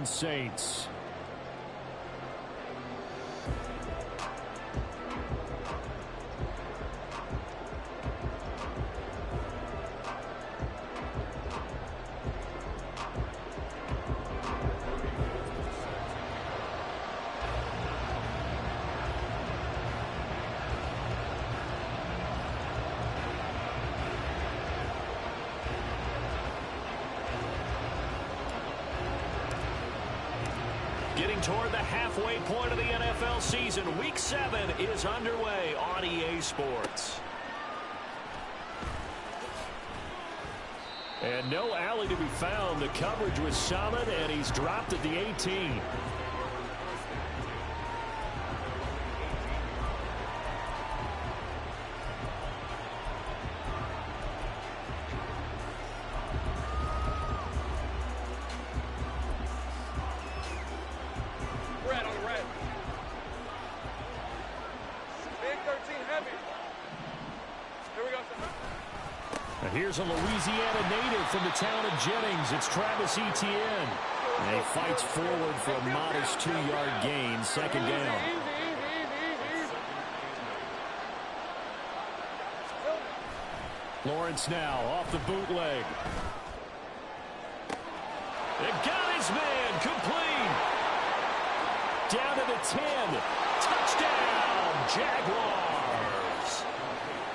Orleans Saints. Getting toward the halfway point of the NFL season. Week 7 is underway on EA Sports. And no alley to be found. The coverage was solid, and he's dropped at the 18. Here's a Louisiana native from the town of Jennings. It's Travis Etienne. And he fights forward for a modest 2-yard gain, second down. Lawrence now off the bootleg. It got his man complete. Down to the 10. Touchdown, Jaguars.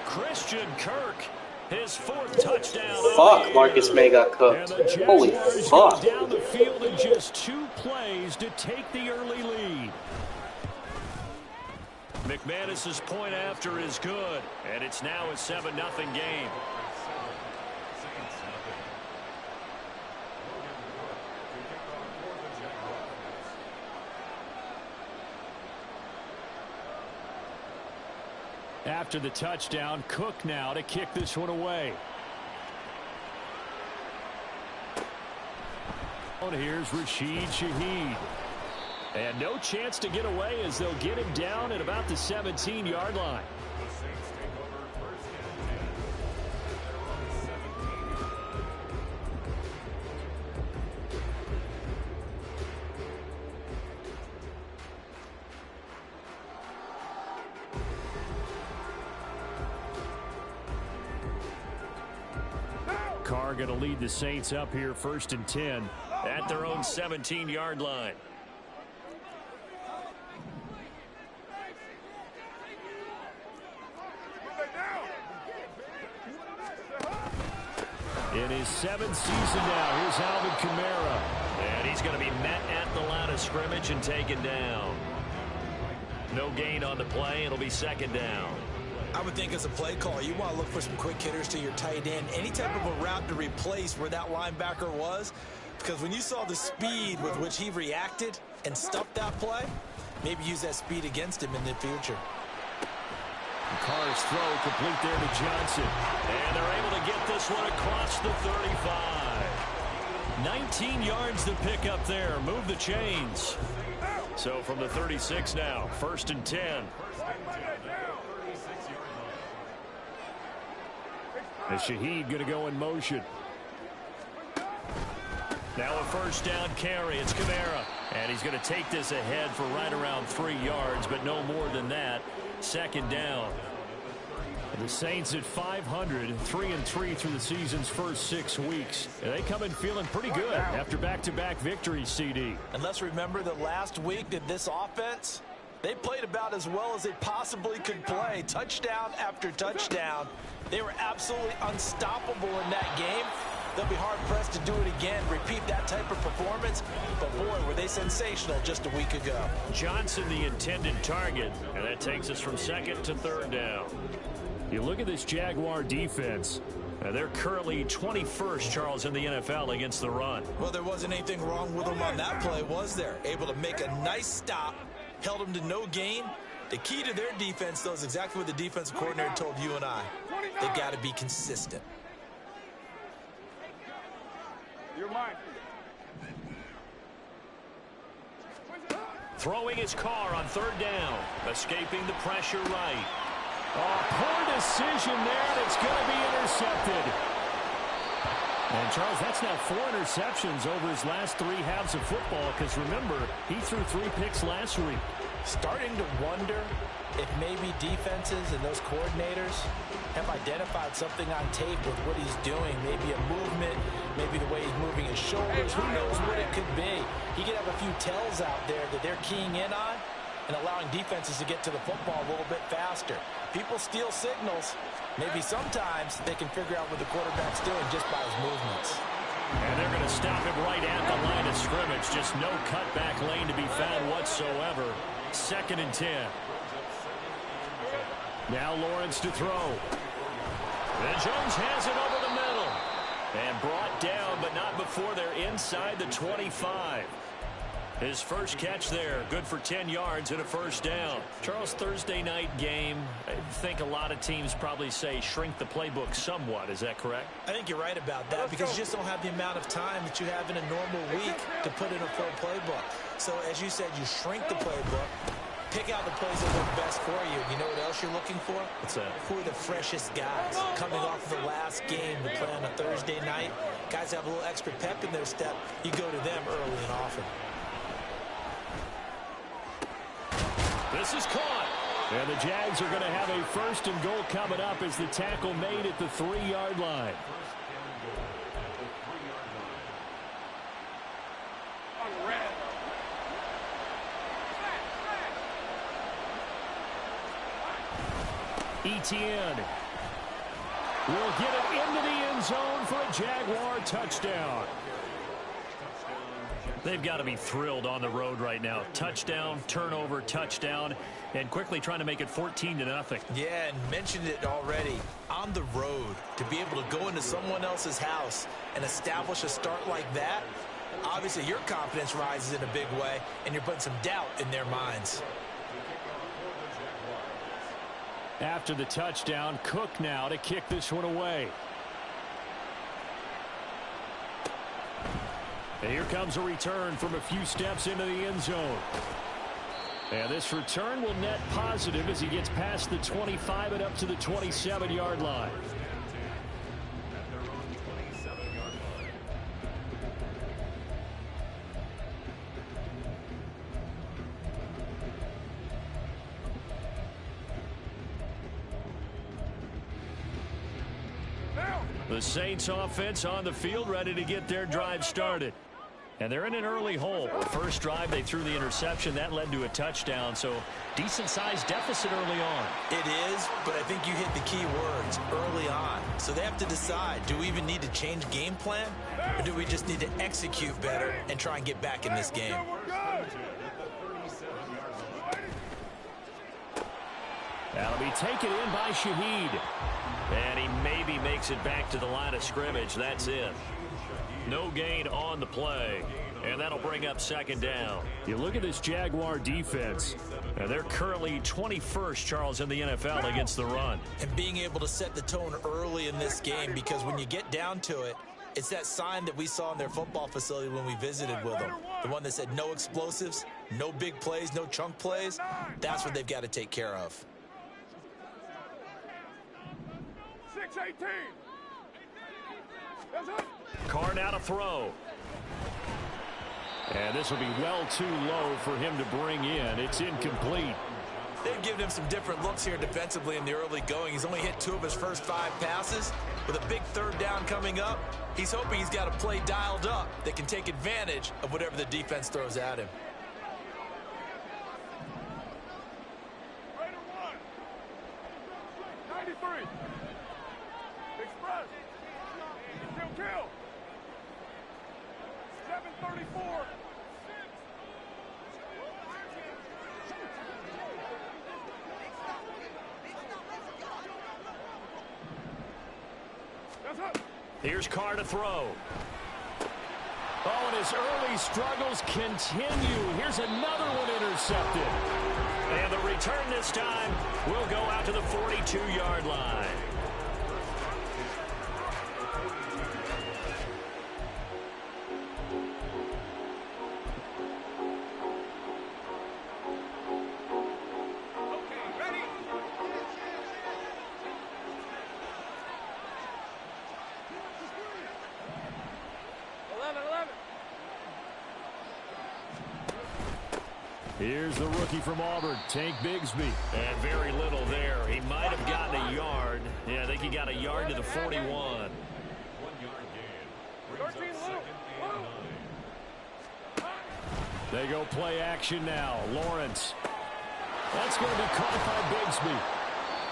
Christian Kirk. His 4th touchdown. Fuck, Marcus May got cooked. Holy fuck. Down the field in just 2 plays to take the early lead. McManus's point after is good, and it's now a 7-0 game. After the touchdown, Cook now to kick this one away. Here's Rashid Shaheed. And no chance to get away as they'll get him down at about the 17-yard line. Carr going to lead the Saints up here 1st and 10 at their own 17-yard line. In his 7th season now, here's Alvin Kamara. And he's going to be met at the line of scrimmage and taken down. No gain on the play. It'll be second down. I would think as a play caller, you want to look for some quick hitters to your tight end. Any type of a route to replace where that linebacker was. Because when you saw the speed with which he reacted and stuffed that play, maybe use that speed against him in the future. Carr's throw complete there to Johnson. And they're able to get this one across the 35. 19 yards to pick up there. Move the chains. So from the 36 now, 1st and 10. As Shaheed going to go in motion. Now a 1st down carry. It's Kamara. And he's going to take this ahead for right around 3 yards, but no more than that. Second down. The Saints at 500, 3-3 through the season's first 6 weeks. And they come in feeling pretty good after back-to-back victories, CD. And let's remember that last week that this offense, they played about as well as they possibly could play. Touchdown after touchdown. They were absolutely unstoppable in that game. They'll be hard-pressed to do it again, repeat that type of performance. But, boy, were they sensational just a week ago. Johnson, the intended target, and that takes us from 2nd to 3rd down. You look at this Jaguar defense. They're currently 21st, Charles, in the NFL against the run. Well, there wasn't anything wrong with them on that play, was there? Able to make a nice stop, held them to no gain. The key to their defense, though, is exactly what the defensive coordinator told you and I. They got to be consistent. You're mine. Throwing his car on 3rd down. Escaping the pressure right. Oh, poor decision there, and it's going to be intercepted. And, Charles, that's now 4 interceptions over his last 3 halves of football because, remember, he threw 3 picks last week. Starting to wonder if maybe defenses and those coordinators have identified something on tape with what he's doing. Maybe a movement, maybe the way he's moving his shoulders. Who knows what it could be? He could have a few tells out there that they're keying in on and allowing defenses to get to the football a little bit faster. People steal signals. Maybe sometimes they can figure out what the quarterback's doing just by his movements. And they're going to stop him right at the line of scrimmage. Just no cutback lane to be found whatsoever. 2nd and 10. Now Lawrence to throw. And Jones has it over the middle. And brought down, but not before they're inside the 25. His first catch there, good for 10 yards and a first down. Charles, Thursday night game, I think a lot of teams probably say shrink the playbook somewhat. Is that correct? I think you're right about that because you just don't have the amount of time that you have in a normal week to put in a full playbook. So as you said, you shrink the playbook, pick out the plays that work best for you. You know what else you're looking for? What's that? Who are the freshest guys coming off of the last game to play on a Thursday night? Guys have a little extra pep in their step. You go to them early and often. This is caught. And the Jags are going to have a 1st and goal coming up as the tackle made at the 3-yard line. Etienne will get it into the end zone for a Jaguar touchdown. They've got to be thrilled on the road right now. Touchdown, turnover, touchdown, and quickly trying to make it 14-0. Yeah, and mentioned it already. On the road, to be able to go into someone else's house and establish a start like that, obviously your confidence rises in a big way, and you're putting some doubt in their minds. After the touchdown, Cook now to kick this one away. And here comes a return from a few steps into the end zone. And this return will net positive as he gets past the 25 and up to the 27-yard line. The Saints offense on the field ready to get their drive started. And they're in an early hole. The first drive, they threw the interception. That led to a touchdown. So decent-sized deficit early on. It is, but I think you hit the key words, early on. So they have to decide, do we even need to change game plan? Or do we just need to execute better and try and get back in this game? That'll be taken in by Shaheed. And he maybe makes it back to the line of scrimmage. That's it. No gain on the play. And that'll bring up 2nd down. You look at this Jaguar defense. And they're currently 21st, Charles, in the NFL against the run. And being able to set the tone early in this game, because when you get down to it, it's that sign that we saw in their football facility when we visited with them. The one that said no explosives, no big plays, no chunk plays. That's what they've got to take care of. 6-18. That's it. Carr now to throw. And this will be well too low for him to bring in. It's incomplete. They've given him some different looks here defensively in the early going. He's only hit 2 of his first 5 passes. With a big 3rd down coming up, he's hoping he's got a play dialed up that can take advantage of whatever the defense throws at him. Raider 1. 93. Express. Kill. 734. Here's Carr to throw. Oh, and his early struggles continue. Here's another one intercepted. And the return this time will go out to the 42-yard line. Here's the rookie from Auburn, Tank Bigsby. And very little there. He might have gotten a yard. Yeah, I think he got a yard to the 41. 1 yard gain. 13 loop. They go play action now. Lawrence. That's going to be caught by Bigsby.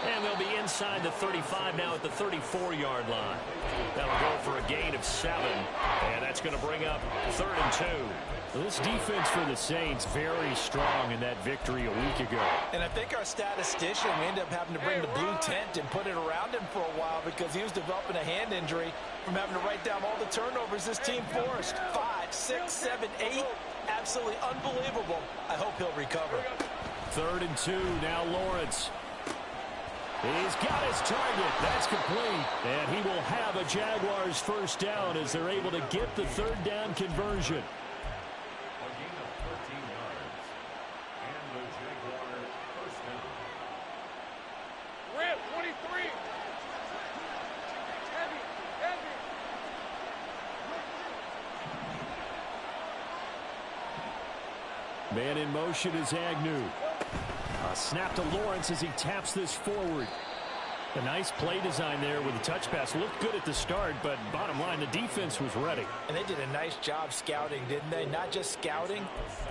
And they'll be inside the 35 now at the 34-yard line. That'll go for a gain of 7. And that's going to bring up 3rd and 2. This defense for the Saints very strong in that victory a week ago. And I think our statistician, we ended up having to bring the blue tent and put it around him for a while because he was developing a hand injury from having to write down all the turnovers this team forced. 5, 6, 7, 8. Absolutely unbelievable. I hope he'll recover. 3rd and 2, now Lawrence. He's got his target. That's complete. And he will have a Jaguars first down as they're able to get the 3rd down conversion. A gain of 13 yards. And the Jaguar first down. Red 23. Heavy. Man in motion is Agnew. A snap to Lawrence as he taps this forward. A nice play design there with a touch pass. Looked good at the start, but bottom line, the defense was ready. And they did a nice job scouting, didn't they? Not just scouting,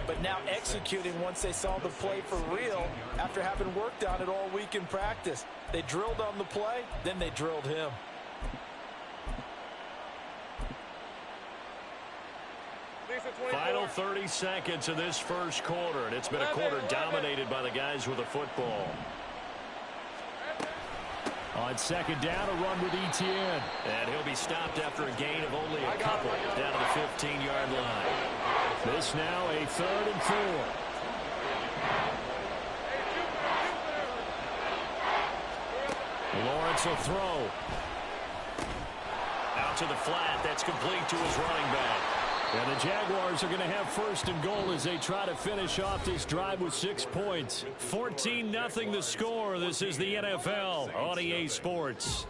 but now executing once they saw the play for real after having worked on it all week in practice. They drilled on the play, then they drilled him. Final 30 seconds of this first quarter, and it's been a quarter dominated by the guys with the football. On 2nd down, a run with Etienne. And he'll be stopped after a gain of only a couple down to the 15-yard line. This now a 3rd and 4. Lawrence will throw. Out to the flat. That's complete to his running back. And the Jaguars are going to have 1st and goal as they try to finish off this drive with 6 points. 14-0 the score. This is the NFL on EA Sports.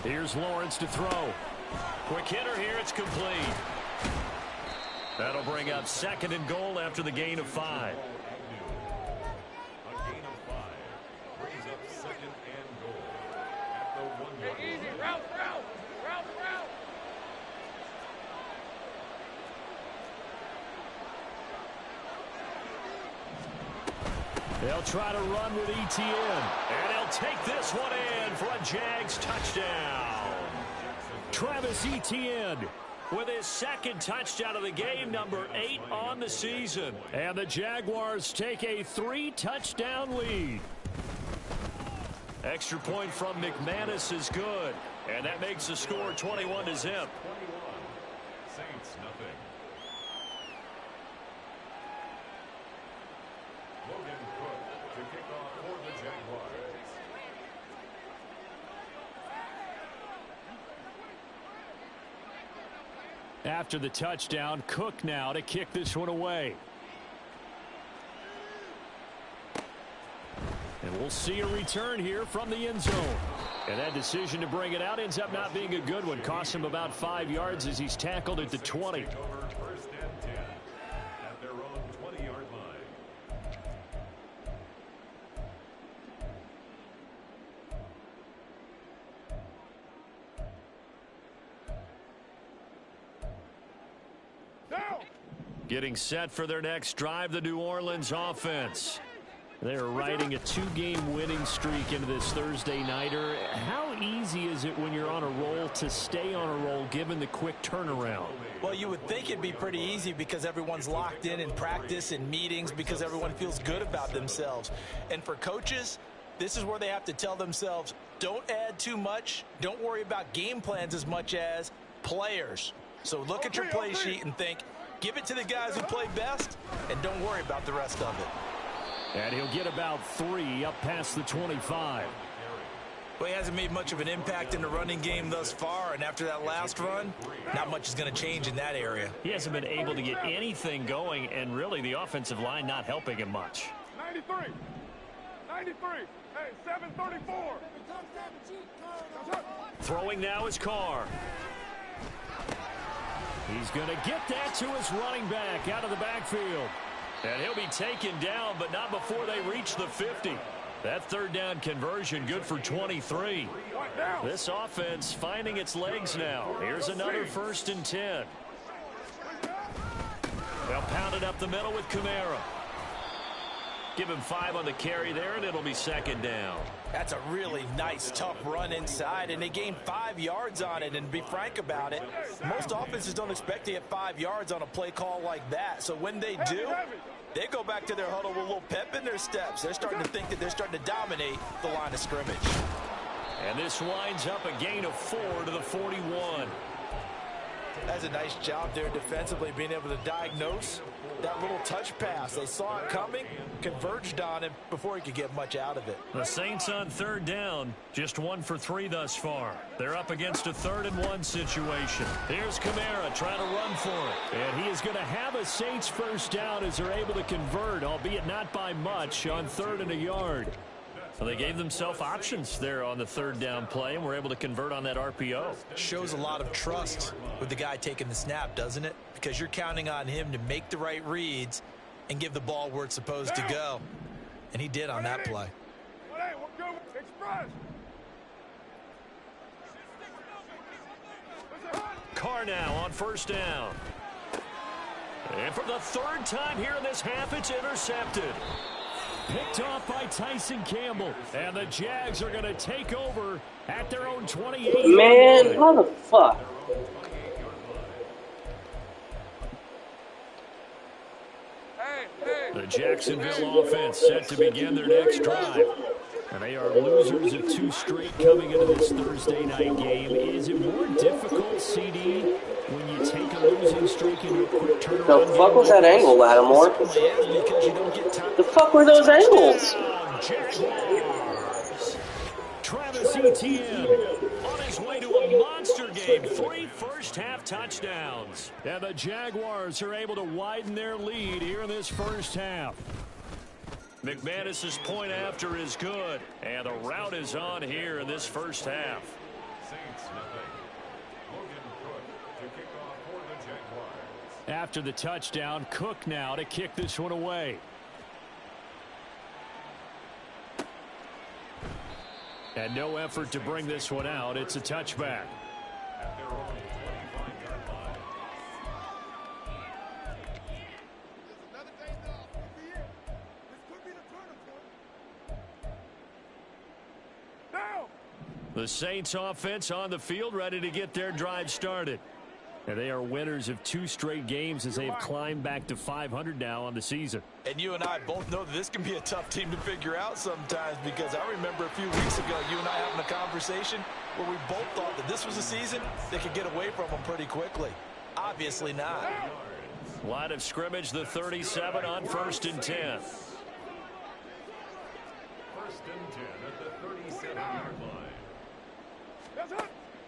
Here's Lawrence to throw. Quick hitter here. It's complete. That'll bring up 2nd and goal after the gain of 5. A gain of 5 brings up 2nd and goal at the 1 yard line. Easy. Route. They'll try to run with Etienne. And he'll take this one in for a Jags touchdown. Travis Etienne with his 2nd touchdown of the game, number 8 on the season. And the Jaguars take a 3-touchdown lead. Extra point from McManus is good. And that makes the score 21-0. Saints nothing. Logan Cook to kick off for the Jaguars. After the touchdown, Cook now to kick this one away. And we'll see a return here from the end zone. And that decision to bring it out ends up not being a good one. Costs him about 5 yards as he's tackled at the 20. 1st and 10 at their own 20-yard line. Getting set for their next drive, the New Orleans offense. They're riding a 2-game winning streak into this Thursday nighter. How easy is it when you're on a roll to stay on a roll given the quick turnaround? Well, you would think it'd be pretty easy because everyone's locked in practice and meetings because everyone feels good about themselves. And for coaches, this is where they have to tell themselves, don't add too much. Don't worry about game plans as much as players. So look at your play sheet and think, Give it to the guys who play best, and don't worry about the rest of it. And he'll get about 3 up past the 25. Well, he hasn't made much of an impact in the running game thus far, and after that last run, not much is going to change in that area. He hasn't been able to get anything going, and really the offensive line not helping him much. 93. 93. Hey, 734. Throwing now is Carr. He's going to get that to his running back out of the backfield. And he'll be taken down, but not before they reach the 50. That third down conversion good for 23. This offense finding its legs now. Here's another 1st and 10. They'll pound it up the middle with Kamara. Give him 5 on the carry there, and it'll be 2nd down. That's a really nice, tough run inside, and they gained 5 yards on it. And to be frank about it, most offenses don't expect to get 5 yards on a play call like that. So when they do, they go back to their huddle with a little pep in their steps. They're starting to think that they're starting to dominate the line of scrimmage. And this winds up a gain of 4 to the 41. That's a nice job there defensively, being able to diagnose that little touch pass. They saw it coming, converged on him before he could get much out of it. The Saints on 3rd down, just 1 for 3 thus far. They're up against a 3rd and 1 situation. Here's Kamara trying to run for it. And he is going to have a Saints 1st down as they're able to convert, albeit not by much, on 3rd and a yard. So they gave themselves options there on the 3rd down play and were able to convert on that RPO. Shows a lot of trust with the guy taking the snap, doesn't it? Because you're counting on him to make the right reads and give the ball where it's supposed to go. And he did on that play. Carr now on 1st down. And for the 3rd time here in this half, it's intercepted. Picked off by Tyson Campbell. And the Jags are going to take over at their own 28. Man, how the fuck? The Jacksonville offense set to begin their next drive. And they are losers of 2 straight coming into this Thursday night game. Is it more difficult, CD, when you take a losing streak into a quick turnaround? The fuck was that angle, Lattimore? The fuck were those angles? Jaguars. Travis Etienne on his way to a monster game. 3 first-half touchdowns. And the Jaguars are able to widen their lead here in this first half. McManus's point after is good. And the route is on here in this first half. Saints nothing. Logan Cook to kick off for the Jaguars. After the touchdown, Cook now to kick this one away. And no effort to bring this one out. It's a touchback. At their own 25-yard line. The Saints offense on the field, ready to get their drive started. And they are winners of 2 straight games as they have climbed back to 500 now on the season. And you and I both know that this can be a tough team to figure out sometimes, because I remember a few weeks ago you and I having a conversation where we both thought that this was a season that could get away from them pretty quickly. Obviously not. Line of scrimmage, the 37 on 1st and 10. 1st and 10 at the 37-yard line.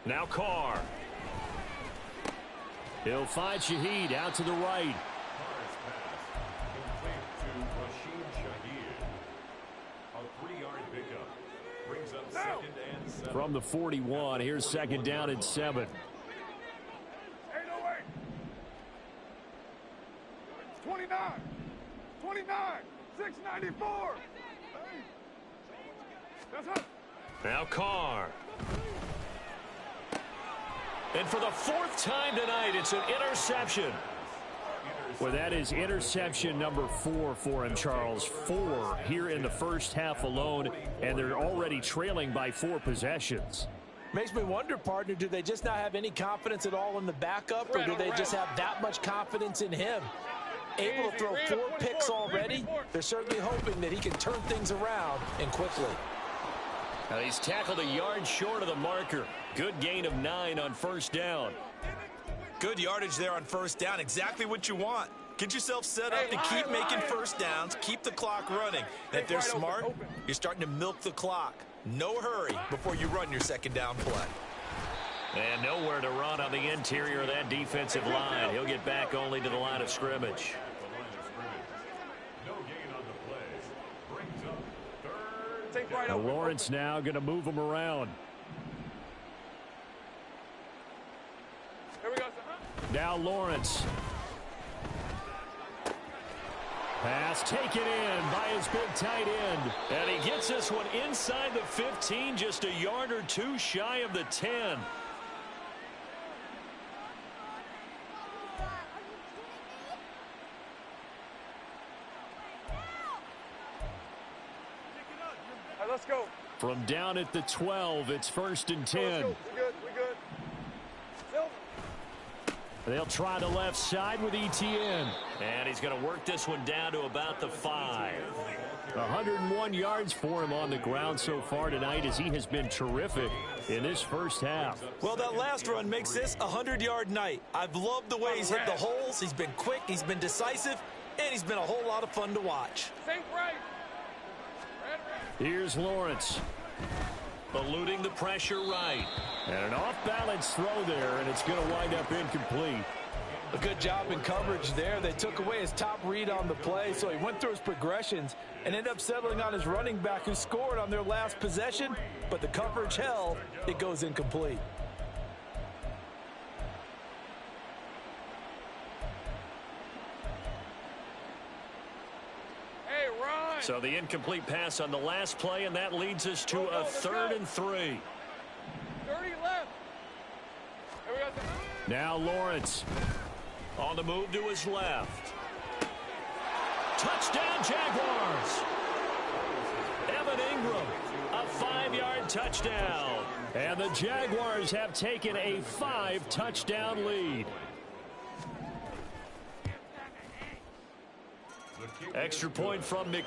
Now Carr. He'll find Shaheed out to the right. Carr's pass complete to Rashid Shaheed. A 3-yard pickup brings up 2nd and 7. From the 41, here's 2nd down and 7. 808. 29. 29. 694. That's it. Now Carr. And for the 4th time tonight, it's an interception. Well, that is interception number 4 for him, Charles. 4 here in the first half alone, and they're already trailing by 4 possessions. Makes me wonder, partner, do they just not have any confidence at all in the backup, or do they just have that much confidence in him? Able to throw 4 picks already, they're certainly hoping that he can turn things around and quickly. Now he's tackled a yard short of the marker. Good gain of 9 on 1st down. Good yardage there on first down. Exactly what you want. Get yourself set up to keep making first downs, keep the clock running. And if they're smart, you're starting to milk the clock. No hurry before you run your second down play. And nowhere to run on the interior of that defensive line. He'll get back only to the line of scrimmage. No gain on the play. Brings up third down. Now Lawrence now going to move him around. Here we go. Now Lawrence. Pass taken in by his big tight end. And he gets this one inside the 15, just a yard or two shy of the 10. All right, let's go. From down at the 12, it's 1st and 10. We good. We good. Silver. They'll try the left side with Etienne. And he's going to work this one down to about the 5. 101 yards for him on the ground so far tonight as he has been terrific in this first half. Well, that last run makes this a 100-yard night. I've loved the way he's hit the holes. He's been quick, he's been decisive, and he's been a whole lot of fun to watch. Think right. Here's Lawrence. Eluding the pressure right. And an off-balance throw there, and it's going to wind up incomplete. A good job in coverage there. They took away his top read on the play, so he went through his progressions and ended up settling on his running back who scored on their last possession, but the coverage held. It goes incomplete. Hey, run. So the incomplete pass on the last play, and that leads us to a 3rd and 3. 30 left. Here we go. Now Lawrence on the move to his left. Touchdown Jaguars. Evan Ingram, a 5-yard touchdown. And the Jaguars have taken a 5-touchdown lead. Extra point from McMahon.